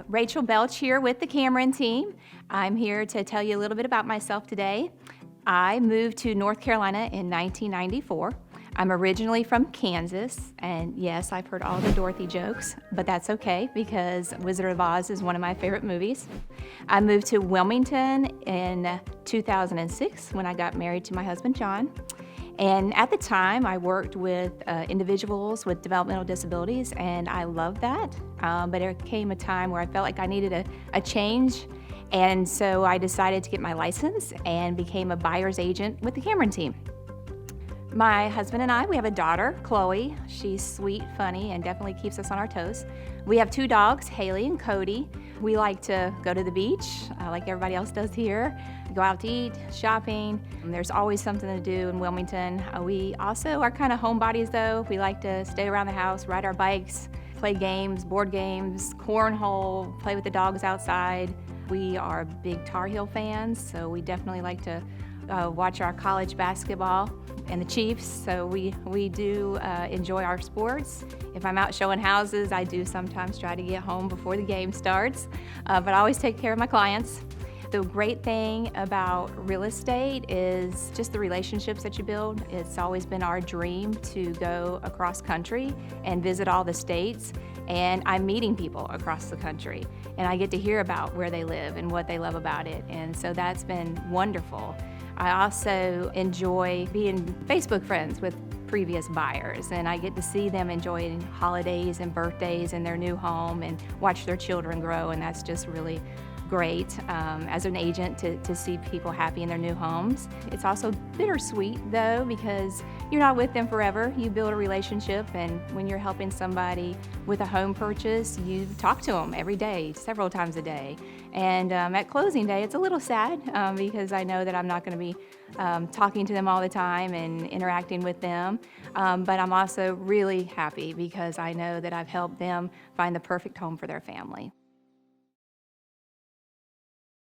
Rachel Belch here with the Cameron team. I'm here to tell you a little bit about myself today. I moved to North Carolina in 1994. I'm originally from Kansas, and yes, I've heard all the Dorothy jokes, but that's okay because Wizard of Oz is one of my favorite movies. I moved to Wilmington in 2006 when I got married to my husband, John. And at the time, I worked with individuals with developmental disabilities, and I loved that. But there came a time where I felt like I needed a change, and so I decided to get my license and became a buyer's agent with the Cameron team. My husband and I, we have a daughter, Chloe. She's sweet, funny, and definitely keeps us on our toes. We have 2 dogs, Haley and Cody. We like to go to the beach, like everybody else does here, go out to eat, shopping. There's always something to do in Wilmington. We also are kind of homebodies though. We like to stay around the house, ride our bikes, play games, board games, cornhole, play with the dogs outside. We are big Tar Heel fans, so we definitely like to watch our college basketball and the Chiefs, so we do enjoy our sports. If I'm out showing houses, I do sometimes try to get home before the game starts, but I always take care of my clients. The great thing about real estate is just the relationships that you build. It's always been our dream to go across country and visit all the states, and I'm meeting people across the country, and I get to hear about where they live and what they love about it, and so that's been wonderful. I also enjoy being Facebook friends with previous buyers, and I get to see them enjoying holidays and birthdays in their new home and watch their children grow, and that's just really great as an agent to see people happy in their new homes. It's also bittersweet though, because you're not with them forever. You build a relationship, and when you're helping somebody with a home purchase, you talk to them every day, several times a day. And at closing day, it's a little sad because I know that I'm not going to be talking to them all the time and interacting with them. But I'm also really happy because I know that I've helped them find the perfect home for their family.